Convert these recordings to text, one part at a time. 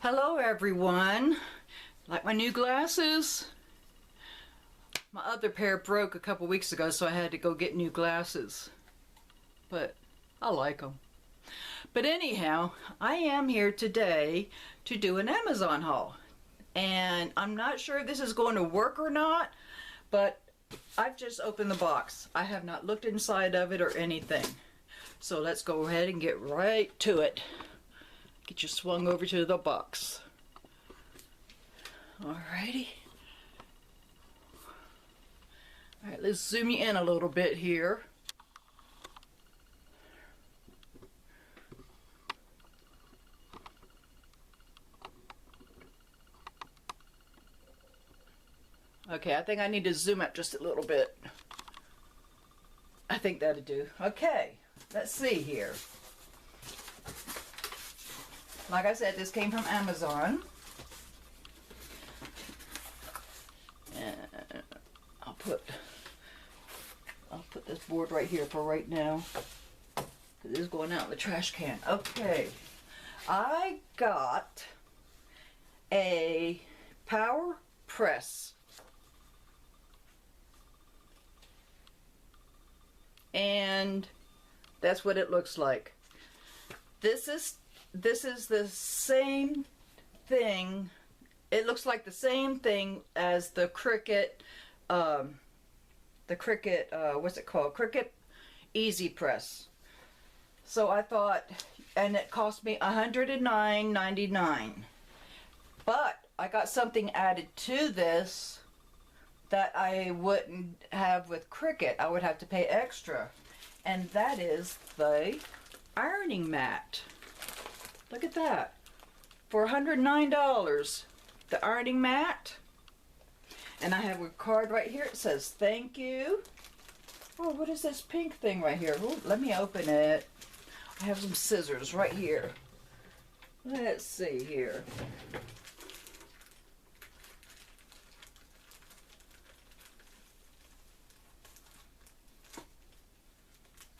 Hello everyone. Like my new glasses? My other pair broke a couple weeks ago, so I had to go get new glasses. But I like them. But anyhow, I am here today to do an Amazon haul. And I'm not sure if this is going to work or not, but I've just opened the box. I have not looked inside of it or anything. So let's go ahead and get right to it. Get you swung over to the box. Alrighty. Alright, let's zoom you in a little bit here. Okay, I think I need to zoom up just a little bit. I think that'll do. Okay, let's see here. Like I said, this came from Amazon. And I'll put this board right here for right now, because it's going out in the trash can. Okay, I got a Power Press. And that's what it looks like. This is the same thing. It looks like the same thing as the Cricut, what's it called? Cricut Easy Press. So I thought, and it cost me $109.99. But I got something added to this that I wouldn't have with Cricut. I would have to pay extra. And that is the ironing mat. Look at that. For $109, the ironing mat. And I have a card right here. It says, thank you. Oh, what is this pink thing right here? Ooh, let me open it. I have some scissors right here. Let's see here.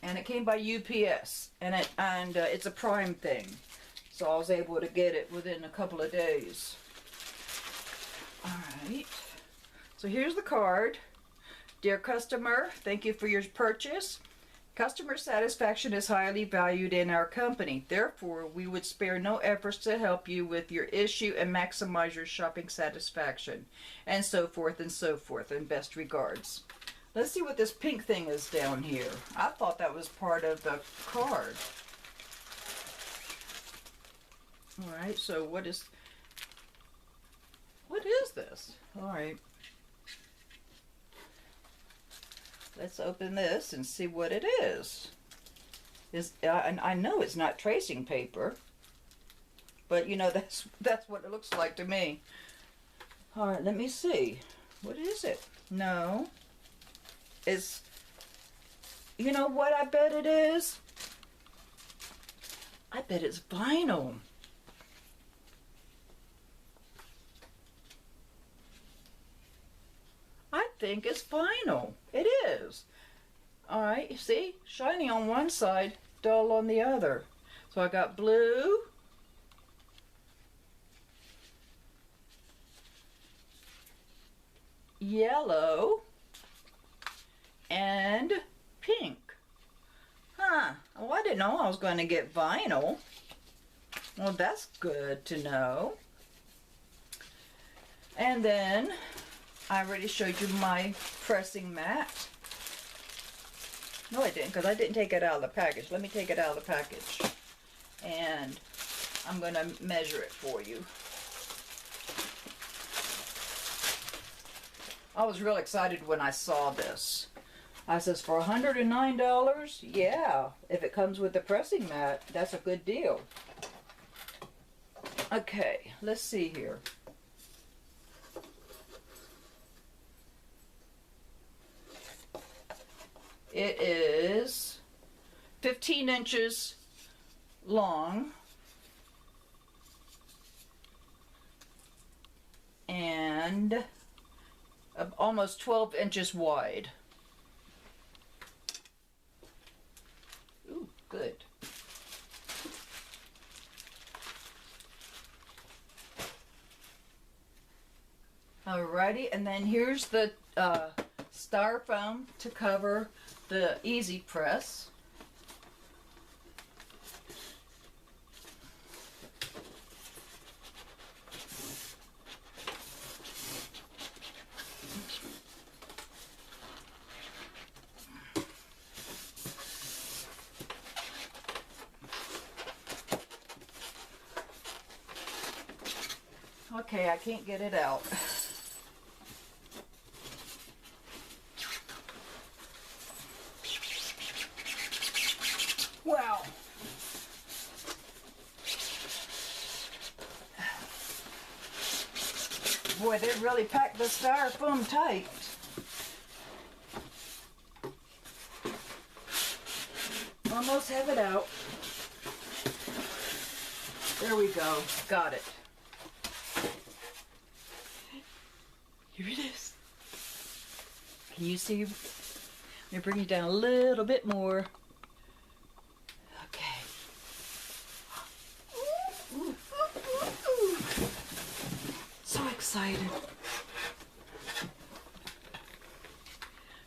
And it came by UPS, and it's a Prime thing, so I was able to get it within a couple of days. All right, so here's the card. Dear customer, thank you for your purchase. Customer satisfaction is highly valued in our company. Therefore, we would spare no efforts to help you with your issue and maximize your shopping satisfaction, and so forth and so forth. And best regards. Let's see what this pink thing is down here. I thought that was part of the card. All right, so what is this? All right. Let's open this and see what it is. And I know it's not tracing paper, but you know, that's what it looks like to me. All right, let me see. What is it? No. It's, you know what I bet it is? I bet it's vinyl. I think it's vinyl. It is. Alright, see? Shiny on one side, dull on the other. So I got blue, yellow, and pink. Huh. Well, I didn't know I was going to get vinyl. Well, that's good to know. And then I already showed you my pressing mat. No, I didn't, because I didn't take it out of the package. Let me take it out of the package. And I'm going to measure it for you. I was real excited when I saw this. I says, for $109, yeah, if it comes with the pressing mat, that's a good deal. Okay, let's see here. It is 15 inches long and almost 12 inches wide. Ooh, good. Alrighty, and then here's the styrofoam to cover the Easy Press. Okay, I can't get it out. Wow. Boy, they really packed the styrofoam tight. Almost have it out. There we go. Got it. Here it is. Can you see? Let me bring you down a little bit more. Okay. So excited.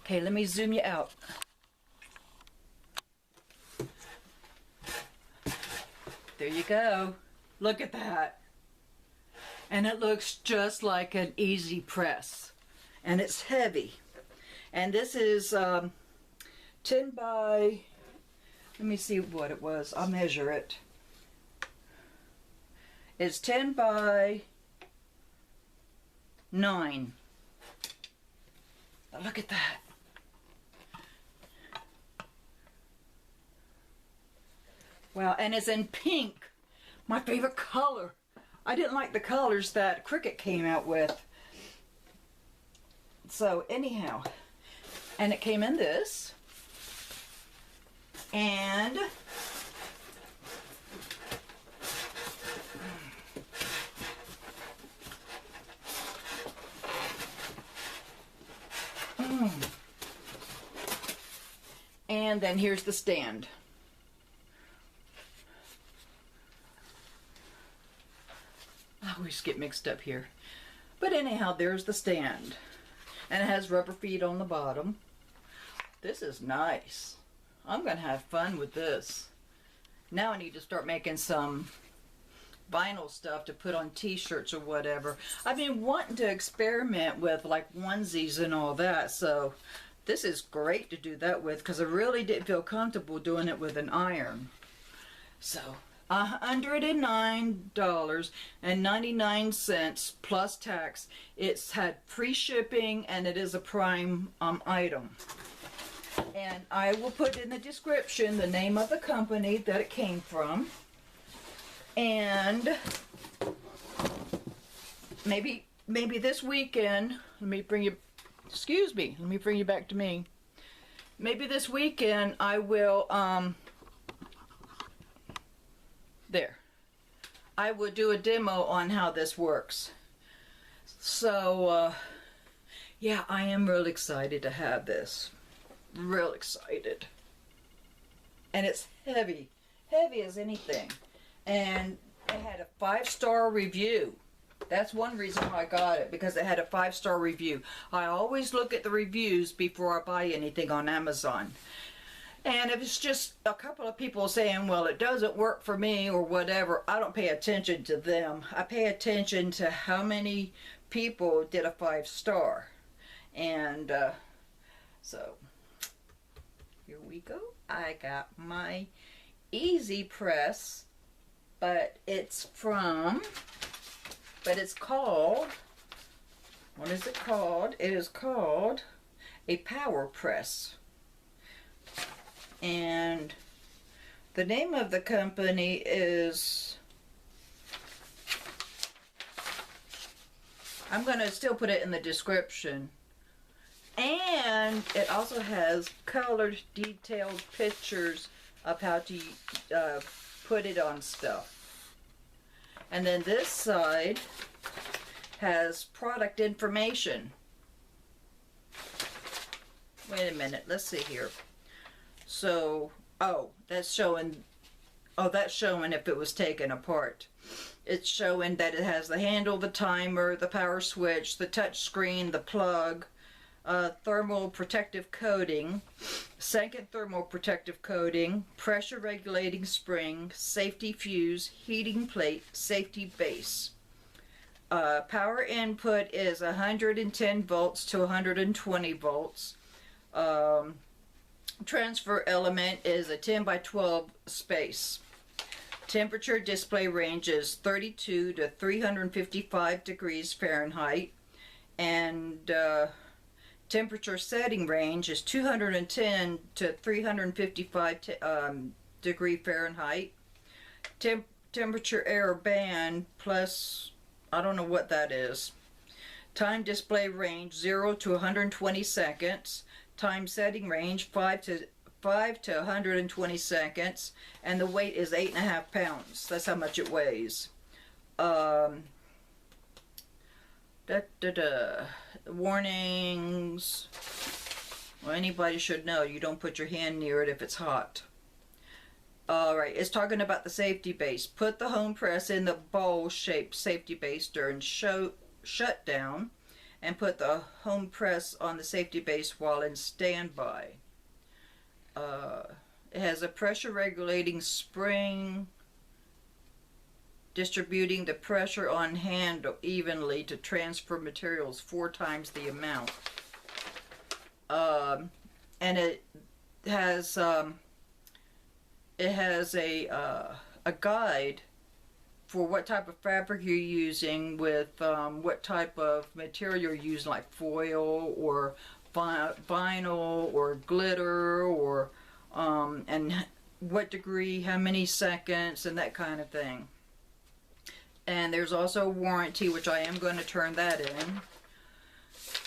Okay, let me zoom you out. There you go. Look at that. And it looks just like an Easy Press. And it's heavy. And this is 10 by, let me see what it was. I'll measure it. It's 10 by 9. Now look at that. Wow, and it's in pink. My favorite color. I didn't like the colors that Cricut came out with. So anyhow, and it came in this. And and then here's the stand. I always get mixed up here. But anyhow, there's the stand. And it has rubber feet on the bottom. This is nice. I'm going to have fun with this. Now I need to start making some vinyl stuff to put on t-shirts or whatever. I've been wanting to experiment with like onesies and all that. So this is great to do that with because I really didn't feel comfortable doing it with an iron. So $109.99 plus tax. It's had free shipping and it is a Prime item. And I will put in the description the name of the company that it came from. And maybe this weekend, let me bring you back to me. Maybe this weekend I will I would do a demo on how this works. So, yeah, I am real excited to have this. Real excited. And it's heavy. Heavy as anything. And it had a 5-star review. That's one reason why I got it, because it had a 5-star review. I always look at the reviews before I buy anything on Amazon. And if it's just a couple of people saying, well, it doesn't work for me or whatever, I don't pay attention to them. I pay attention to how many people did a 5-star. And so, here we go. I got my Easy Press, but it's called, what is it called? It is called a Power Press. And the name of the company is, I'm going to still put it in the description. And it also has colored, detailed pictures of how to put it on stuff. And then this side has product information. Wait a minute, let's see here. So, oh, that's showing Oh, that's showing if it was taken apart. It's showing that it has the handle, the timer, the power switch, the touch screen, the plug, thermal protective coating, second thermal protective coating, pressure regulating spring, safety fuse, heating plate, safety base. Power input is 110 volts to 120 volts. Transfer element is a 10 by 12 space. Temperature display range is 32 to 355 degrees Fahrenheit. And temperature setting range is 210 to 355 degree Fahrenheit. Temperature error band plus, I don't know what that is. Time display range 0 to 120 seconds. Time setting range 5 to 120 seconds, and the weight is 8.5 pounds. That's how much it weighs. Warnings. Well, anybody should know you don't put your hand near it if it's hot. Alright, it's talking about the safety base. Put the home press in the bowl-shaped safety base during shutdown, and put the home press on the safety base while in standby. It has a pressure regulating spring distributing the pressure on hand evenly to transfer materials 4 times the amount. And it has a guide for what type of fabric you're using, with what type of material you're using, like foil or vinyl or glitter, or and what degree, how many seconds, and that kind of thing. And there's also a warranty, which I am going to turn that in.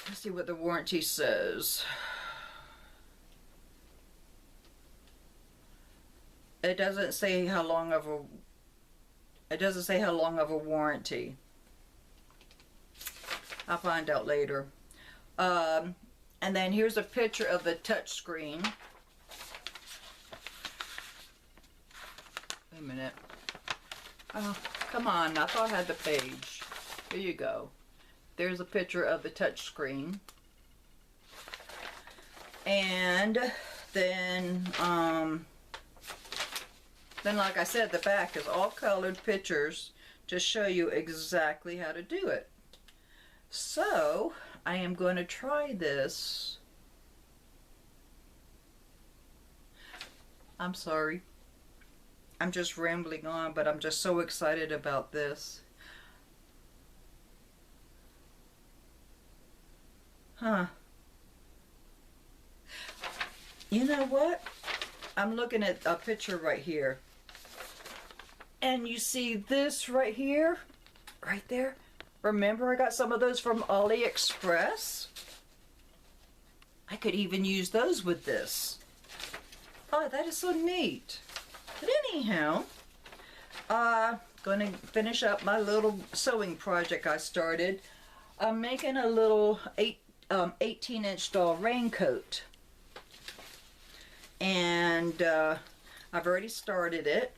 Let's see what the warranty says. It doesn't say how long of a warranty. I'll find out later. And then here's a picture of the touch screen. Wait a minute. Oh, come on. I thought I had the page. Here you go. There's a picture of the touch screen. And then, like I said, the back is all colored pictures to show you exactly how to do it. So, I am going to try this. I'm sorry. I'm just rambling on, but I'm just so excited about this. Huh. You know what? I'm looking at a picture right here. And you see this right here? Right there? Remember, I got some of those from AliExpress? I could even use those with this. Oh, that is so neat. But anyhow, going to finish up my little sewing project I started. I'm making a little 18-inch doll raincoat. And I've already started it.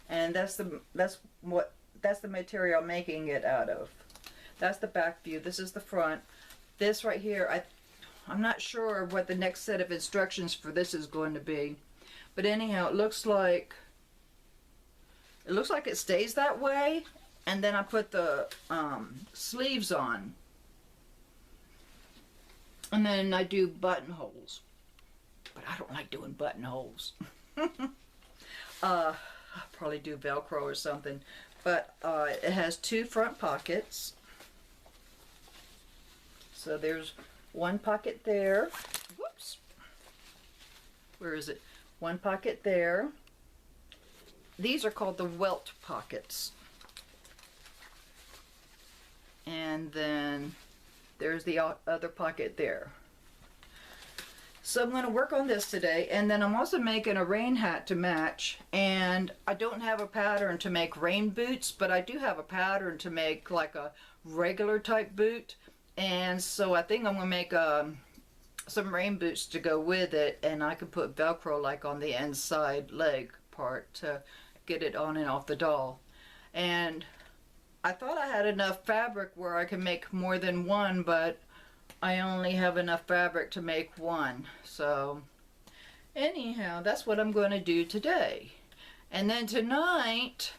And that's the material I'm making it out of. That's the back view. This is the front. This right here, I'm not sure what the next set of instructions for this is going to be. But anyhow, it looks like it stays that way. And then I put the sleeves on. And then I do buttonholes. But I don't like doing buttonholes. I'll probably do Velcro or something. But it has 2 front pockets. So there's one pocket there. Whoops. Where is it? One pocket there. These are called the welt pockets. And then there's the other pocket there. So I'm going to work on this today, and then I'm also making a rain hat to match. And I don't have a pattern to make rain boots, but I do have a pattern to make like a regular type boot. And so I think I'm going to make some rain boots to go with it, and I could put Velcro like on the inside leg part to get it on and off the doll. And I thought I had enough fabric where I could make more than one, but I only have enough fabric to make one. So anyhow, that's what I'm going to do today. And then tonight,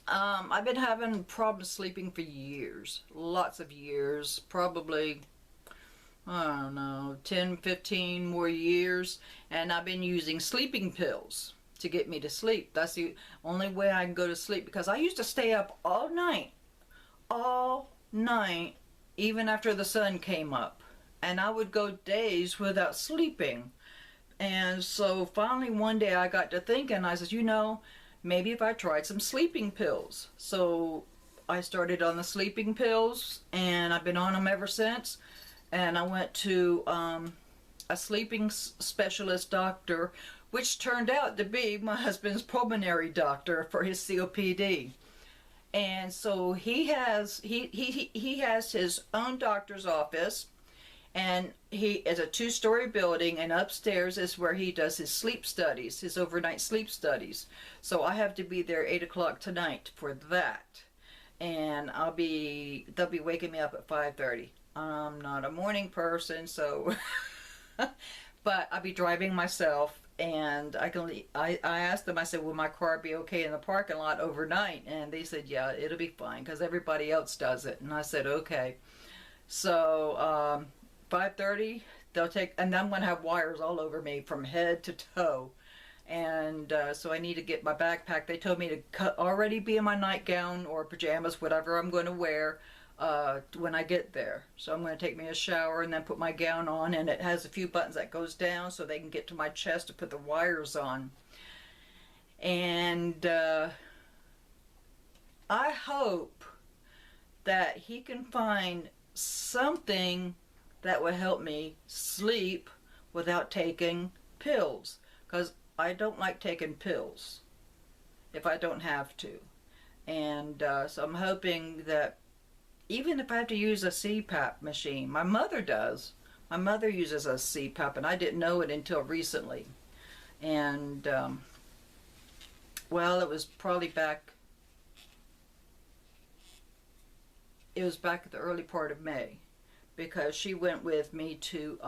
I've been having problems sleeping for years, lots of years, probably, I don't know, 10, 15 more years, and I've been using sleeping pills to get me to sleep. That's the only way I can go to sleep, because I used to stay up all night, even after the sun came up, and I would go days without sleeping. And so finally one day I got to thinking, I said, you know, maybe if I tried some sleeping pills. So I started on the sleeping pills, and I've been on them ever since. And I went to a sleeping specialist doctor, which turned out to be my husband's pulmonary doctor for his COPD. And so he has his own doctor's office, and he is a 2-story building, and upstairs is where he does his sleep studies, his overnight sleep studies. So I have to be there 8 o'clock tonight for that, and they'll be waking me up at 5:30. I'm not a morning person, so but I'll be driving myself, and I asked them, I said, will my car be okay in the parking lot overnight? And they said, yeah, it'll be fine, because everybody else does it. And I said, okay. So 5:30, they'll take, and I'm going to have wires all over me from head to toe. And so I need to get my backpack. They told me to already be in my nightgown or pajamas, whatever I'm going to wear when I get there. So I'm going to take me a shower and then put my gown on, and it has a few buttons that goes down so they can get to my chest to put the wires on. And I hope that he can find something that will help me sleep without taking pills, because I don't like taking pills if I don't have to. And so I'm hoping that even if I have to use a CPAP machine, my mother does. My mother uses a CPAP, and I didn't know it until recently. And well, it was probably back at the early part of May, because she went with me to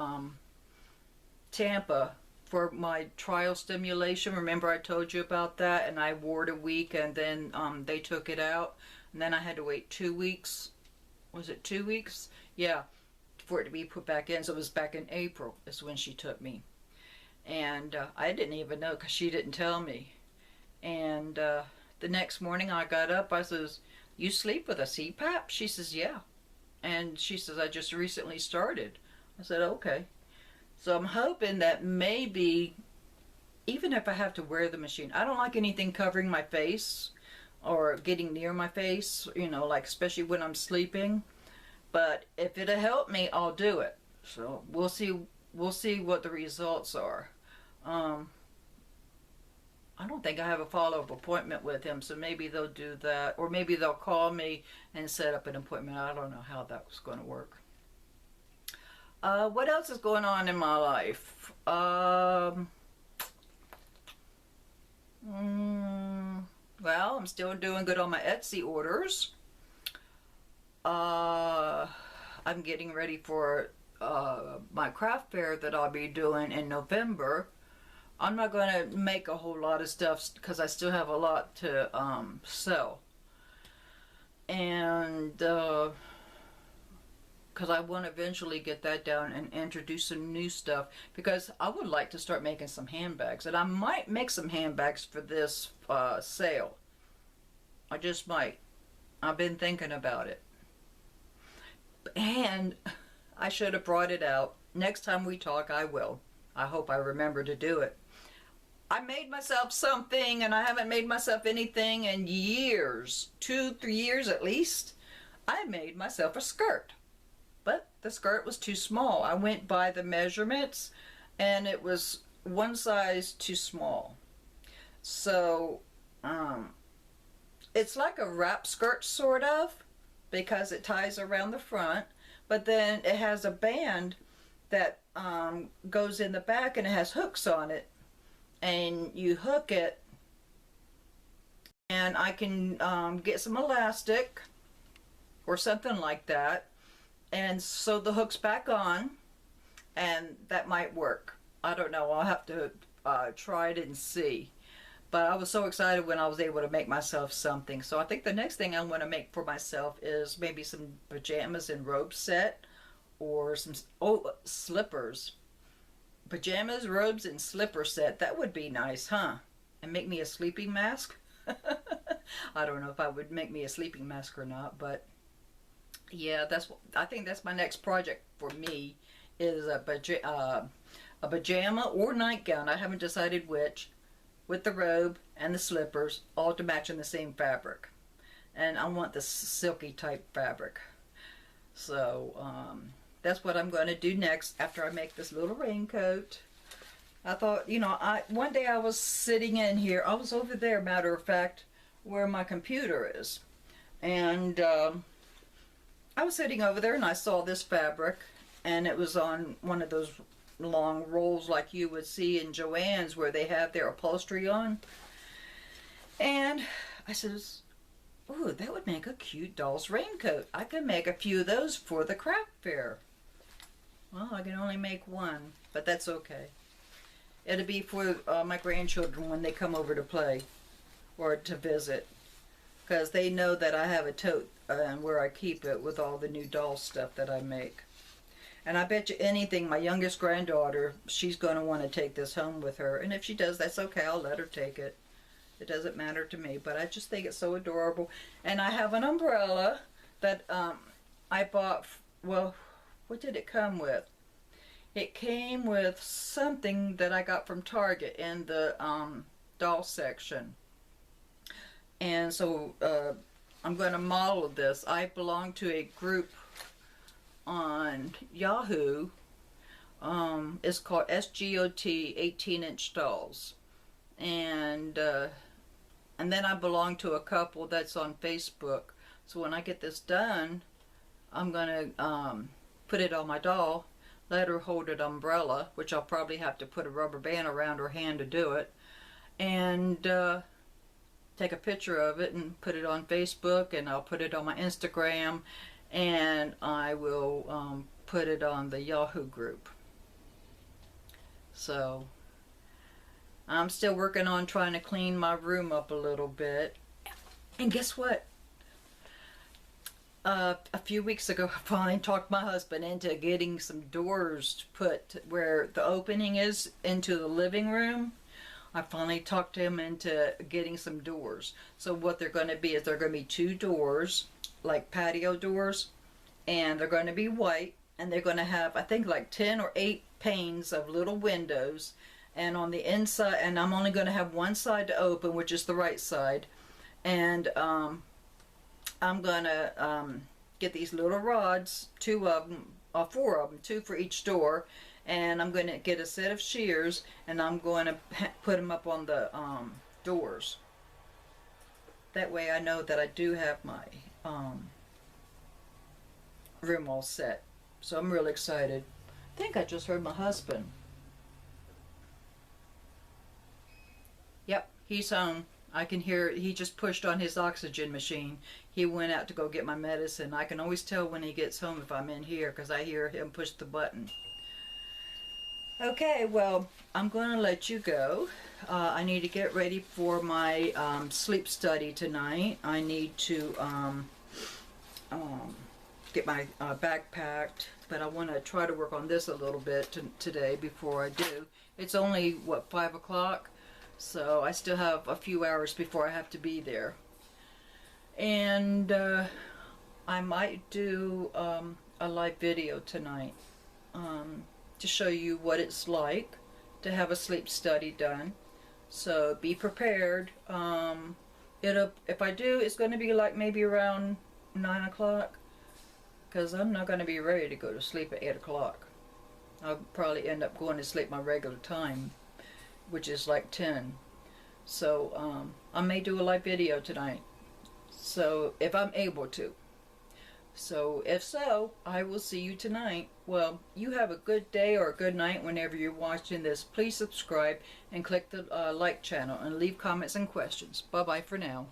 Tampa for my trial stimulation. Remember I told you about that? And I wore it a week, and then they took it out, and then I had to wait 2 weeks. Was it 2 weeks? Yeah, for it to be put back in. So it was back in April is when she took me. And I didn't even know, because she didn't tell me. And the next morning I got up, I says, you sleep with a CPAP? She says, yeah. And she says, I just recently started. I said, okay. So I'm hoping that maybe, even if I have to wear the machine, I don't like anything covering my face or getting near my face, you know, like especially when I'm sleeping. But if it'll help me, I'll do it. So we'll see what the results are. I don't think I have a follow-up appointment with him, so maybe they'll do that, or maybe they'll call me and set up an appointment. I don't know how that was going to work. What else is going on in my life? Well, I'm still doing good on my Etsy orders. I'm getting ready for my craft fair that I'll be doing in November. I'm not going to make a whole lot of stuff because I still have a lot to sell. And because I want to eventually get that down and introduce some new stuff, because I would like to start making some handbags. And I might make some handbags for this sale. I just might. I've been thinking about it. And I should have brought it out. Next time we talk, I will. I hope I remember to do it. I made myself something, and I haven't made myself anything in years. 2-3 years at least. I made myself a skirt. But the skirt was too small. I went by the measurements, and it was one size too small. So, it's like a wrap skirt, sort of, because it ties around the front, but then it has a band that goes in the back, and it has hooks on it, and you hook it, and I can get some elastic or something like that, and sew the hooks back on, and that might work. I don't know. I'll have to try it and see. But I was so excited when I was able to make myself something. So I think the next thing I want to make for myself is maybe some pajamas and robe set, or some slippers. Pajamas, robes, and slipper set. That would be nice, huh? And make me a sleeping mask. I don't know if I would make me a sleeping mask or not, but yeah, I think that's my next project for me, is a pajama or nightgown. I haven't decided which, with the robe and the slippers, all to match in the same fabric. And I want the silky type fabric. So that's what I'm going to do next after I make this little raincoat. I thought, one day I was sitting in here. I was over there, matter of fact, where my computer is. And I was sitting over there and I saw this fabric, and it was on one of those long rolls like you would see in Joann's where they have their upholstery on. And I says, ooh, that would make a cute doll's raincoat. I could make a few of those for the craft fair. Well, I can only make one, but that's okay. It'll be for my grandchildren when they come over to play or to visit, because they know that I have a tote where I keep it with all the new doll stuff that I make. And I bet you anything, my youngest granddaughter, she's going to want to take this home with her. And if she does, that's okay. I'll let her take it. It doesn't matter to me. But I just think it's so adorable. And I have an umbrella that I bought. Well, what did it come with? It came with something that I got from Target in the doll section. And so I'm going to model this. I belong to a group on Yahoo. It's called SGOT 18-inch dolls. And then I belong to a couple that's on Facebook. So when I get this done, I'm going to put it on my doll, let her hold an umbrella, which I'll probably have to put a rubber band around her hand to do it, and take a picture of it and put it on Facebook, and I'll put it on my Instagram, and I will put it on the Yahoo group. So I'm still working on trying to clean my room up a little bit. And guess what? A few weeks ago, I finally talked my husband into getting some doors put where the opening is into the living room. I finally talked to him into getting some doors. So what they're going to be is they're going to be 2 doors, like patio doors, and they're going to be white, and they're going to have, I think, like 10 or 8 panes of little windows. And on the inside, and I'm only going to have one side to open, which is the right side. And I'm going to get these little rods, 2 of them, or 4 of them, 2 for each door. And I'm going to get a set of shears, and I'm going to put them up on the doors. That way I know that I do have my room all set. So I'm really excited. I think I just heard my husband. Yep, he's home. I can hear, he just pushed on his oxygen machine. He went out to go get my medicine. I can always tell when he gets home if I'm in here, because I hear him push the button. Okay, well, I'm going to let you go. I need to get ready for my sleep study tonight. I need to get my bag packed, but I want to try to work on this a little bit today before I do. It's only, what, 5 o'clock? So I still have a few hours before I have to be there. And I might do a live video tonight to show you what it's like to have a sleep study done. So be prepared. If I do, it's going to be like maybe around 9 o'clock, because I'm not going to be ready to go to sleep at 8 o'clock. I'll probably end up going to sleep my regular time, which is like 10. So I may do a live video tonight, so if I'm able to. So if so, I will see you tonight. Well, you have a good day or a good night whenever you're watching this. Please subscribe and click the like channel and leave comments and questions. Bye bye for now.